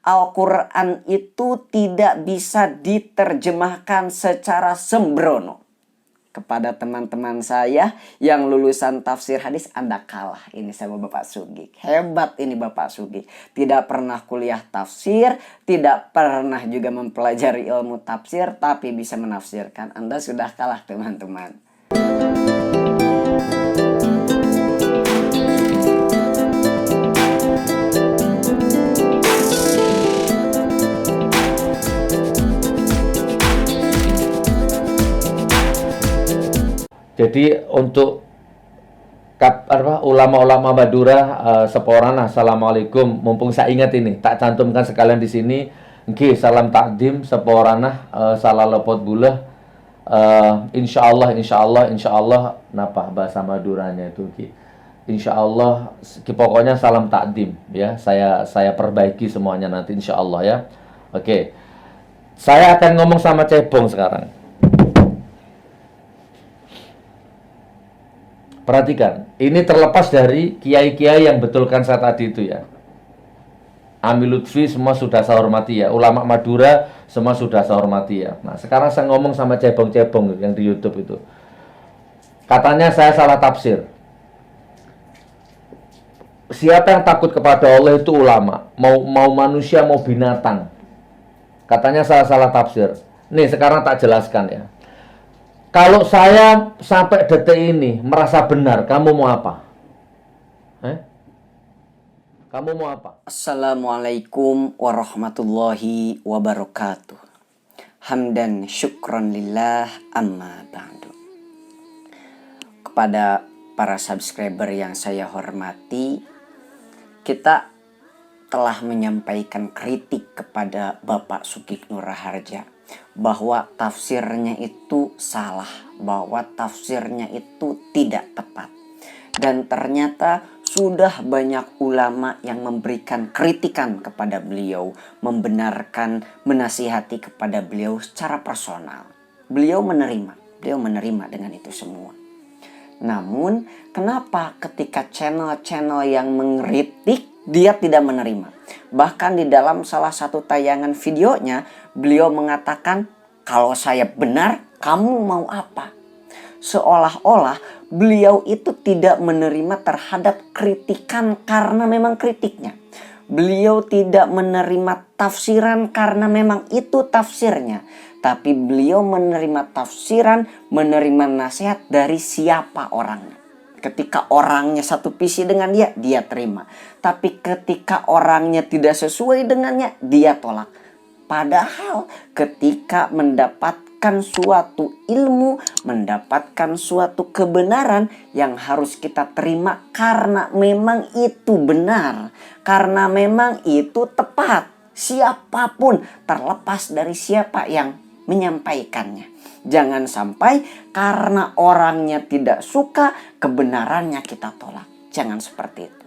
Al-Quran itu tidak bisa diterjemahkan secara sembrono. Kepada teman-teman saya yang lulusan tafsir hadis, Anda kalah ini sama Bapak Sugik. Hebat ini Bapak Sugik. Tidak pernah kuliah tafsir, tidak pernah juga mempelajari ilmu tafsir, tapi bisa menafsirkan. Anda sudah kalah teman-teman. Jadi untuk ulama-ulama Madura seporana, assalamualaikum. Mumpung saya ingat ini, tak cantumkan sekalian di sini. Nggih, salam takdim seporana, salah lepot bulah. Insyaallah, napa bahasa Maduranya itu Ki. Insyaallah, pokoknya salam takdim ya. Saya perbaiki semuanya nanti insyaallah ya. Oke. Saya akan ngomong sama Cebong sekarang. Perhatikan, ini terlepas dari kiai-kiai yang betulkan saya tadi itu ya. Ami Lutfi semua sudah saya hormati ya. Ulama Madura semua sudah saya hormati ya. Nah, sekarang saya ngomong sama cebong-cebong yang di YouTube itu. Katanya saya salah tafsir. Siapa yang takut kepada Allah itu ulama. Mau manusia, mau binatang. Katanya saya salah tafsir. Nih, sekarang tak jelaskan ya. Kalau saya sampai detik ini merasa benar, kamu mau apa? Kamu mau apa? Assalamualaikum warahmatullahi wabarakatuh. Hamdan syukran lillah amma ba'du. Kepada para subscriber yang saya hormati, kita telah menyampaikan kritik kepada Bapak Sugik Nur Raharja bahwa tafsirnya itu salah, bahwa tafsirnya itu tidak tepat. Dan ternyata sudah banyak ulama yang memberikan kritikan kepada beliau, membenarkan, menasihati kepada beliau secara personal. Beliau menerima dengan itu semua. Namun, kenapa ketika channel-channel yang mengkritik dia tidak menerima? Bahkan di dalam salah satu tayangan videonya, beliau mengatakan, kalau saya benar, kamu mau apa? Seolah-olah beliau itu tidak menerima terhadap kritikan karena memang kritiknya. Beliau tidak menerima tafsiran karena memang itu tafsirnya. Tapi beliau menerima tafsiran, menerima nasihat dari siapa orangnya. Ketika orangnya satu visi dengan dia terima. Tapi ketika orangnya tidak sesuai dengannya, dia tolak. Padahal ketika mendapatkan suatu ilmu, mendapatkan suatu kebenaran yang harus kita terima karena memang itu benar. Karena memang itu tepat. Siapapun, terlepas dari siapa yang menyampaikannya. Jangan sampai karena orangnya tidak suka, kebenarannya kita tolak. Jangan seperti itu.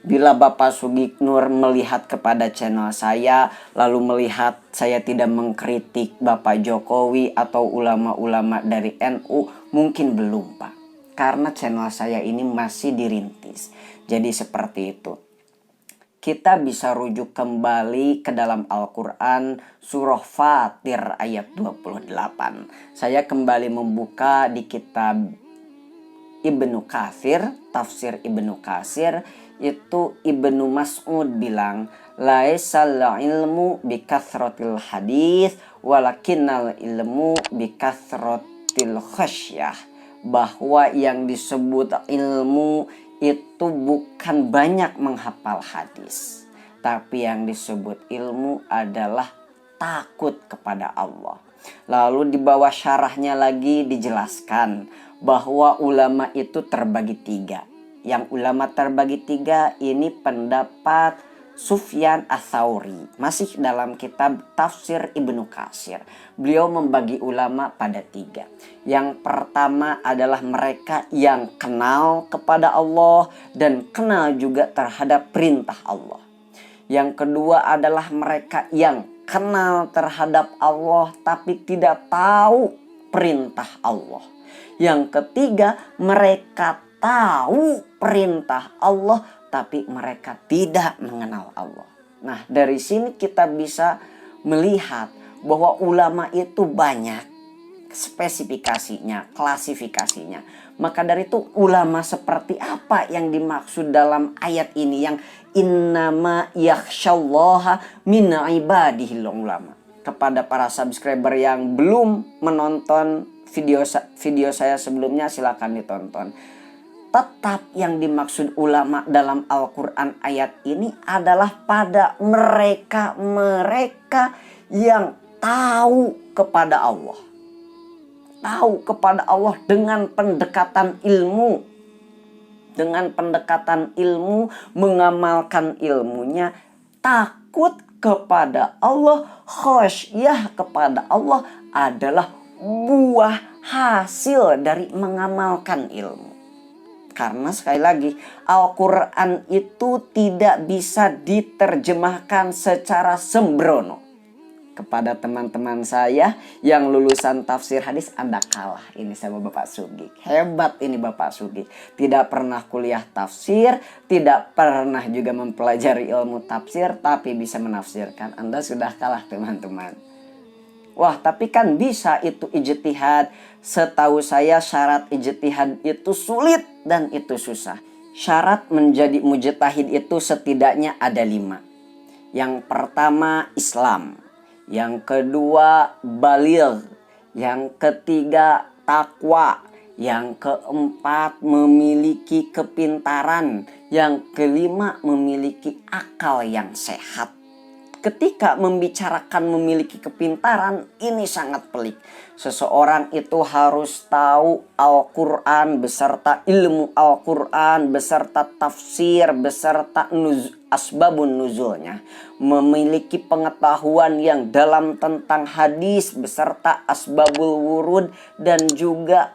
Bila Bapak Sugik Nur melihat kepada channel saya, lalu melihat saya tidak mengkritik Bapak Jokowi atau ulama-ulama dari NU, mungkin belum Pak. Karena channel saya ini masih dirintis. Jadi seperti itu. Kita bisa rujuk kembali ke dalam Al-Quran surah Fatir ayat 28. Saya kembali membuka di kitab Ibnu Katsir, tafsir Ibnu Katsir. Itu Ibnu Mas'ud bilang, laisal ilmu bikathratil hadis walakinnal ilmu bikathratil khasyah. Bahwa yang disebut ilmu itu bukan banyak menghafal hadis, tapi yang disebut ilmu adalah takut kepada Allah. Lalu di bawah syarahnya lagi dijelaskan bahwa ulama itu terbagi tiga. Yang ulama terbagi tiga ini pendapat Sufyan Ats-Tsauri. Masih dalam kitab tafsir Ibnu Katsir. Beliau membagi ulama pada tiga. Yang pertama adalah mereka yang kenal kepada Allah dan kenal juga terhadap perintah Allah. Yang kedua adalah mereka yang kenal terhadap Allah tapi tidak tahu perintah Allah. Yang ketiga, mereka tahu perintah Allah tapi mereka tidak mengenal Allah. Nah, dari sini kita bisa melihat bahwa ulama itu banyak spesifikasinya, klasifikasinya. Maka dari itu ulama seperti apa yang dimaksud dalam ayat ini yang innama yakhsyallaha min ibadihil ulama. Kepada para subscriber yang belum menonton video saya sebelumnya, silakan ditonton. Tetap yang dimaksud ulama dalam Al-Quran ayat ini adalah pada mereka yang tahu kepada Allah. Tahu kepada Allah dengan pendekatan ilmu. Dengan pendekatan ilmu, mengamalkan ilmunya, takut kepada Allah, khasyah kepada Allah adalah buah hasil dari mengamalkan ilmu. Karena sekali lagi, Al-Quran itu tidak bisa diterjemahkan secara sembrono. Kepada teman-teman saya yang lulusan tafsir hadis, Anda kalah ini sama Bapak Sugik. Hebat ini Bapak Sugik. Tidak pernah kuliah tafsir, tidak pernah juga mempelajari ilmu tafsir, tapi bisa menafsirkan. Anda sudah kalah teman-teman. Wah, tapi kan bisa itu ijtihad. Setahu saya syarat ijtihad itu sulit dan itu susah. Syarat menjadi mujtahid itu setidaknya ada 5. Yang pertama Islam. Yang kedua baligh. Yang ketiga takwa. Yang keempat memiliki kepintaran. Yang kelima memiliki akal yang sehat. Ketika membicarakan memiliki kepintaran, ini sangat pelik. Seseorang itu harus tahu Al-Quran beserta ilmu Al-Quran, beserta tafsir, beserta asbabun nuzulnya. Memiliki pengetahuan yang dalam tentang hadis beserta asbabul wurud dan juga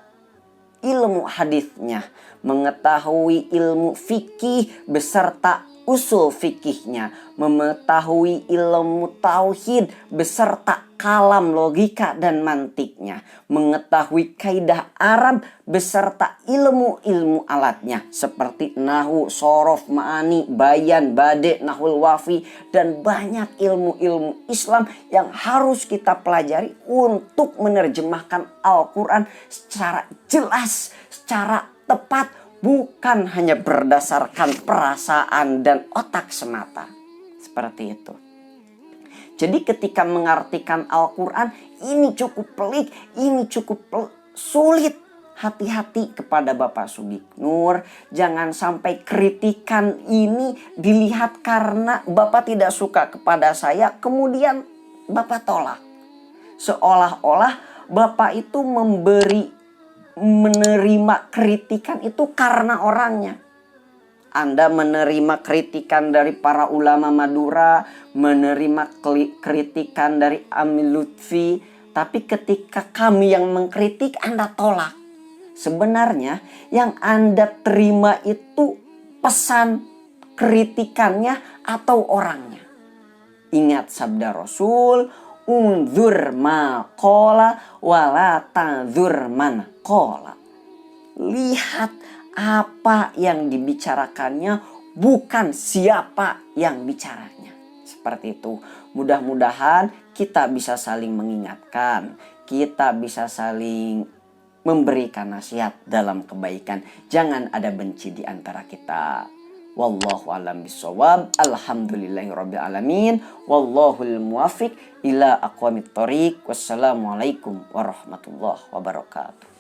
ilmu hadisnya. Mengetahui ilmu fikih beserta usul fikihnya, mengetahui ilmu tauhid beserta kalam, logika dan mantiknya, mengetahui kaidah Arab beserta ilmu-ilmu alatnya seperti nahwu, sorof, ma'ani, bayan, bade, nahwul wafi dan banyak ilmu-ilmu Islam yang harus kita pelajari untuk menerjemahkan Al-Quran secara jelas, secara tepat, bukan hanya berdasarkan perasaan dan otak semata. Seperti itu. Jadi ketika mengartikan Al-Quran, ini cukup pelik, ini cukup sulit. Hati-hati kepada Bapak Sugik Nur. Jangan sampai kritikan ini dilihat karena Bapak tidak suka kepada saya, kemudian Bapak tolak. Seolah-olah Bapak itu menerima kritikan itu karena orangnya. Anda menerima kritikan dari para ulama Madura, menerima kritikan dari Amil Lutfi, tapi ketika kami yang mengkritik Anda tolak. Sebenarnya yang Anda terima itu pesan kritikannya atau orangnya. Ingat sabda Rasul, unzur ma qala wala tanzur man qala. Lihat apa yang dibicarakannya, bukan siapa yang bicaranya. Seperti itu. Mudah-mudahan kita bisa saling mengingatkan, kita bisa saling memberikan nasihat dalam kebaikan. Jangan ada benci di antara kita. Wallahu a'lam bishawab. Alhamdulillahirabbil alamin. Wallahul muwaffiq ila aqwamit thoriq. Wassalamualaikum warahmatullahi wabarakatuh.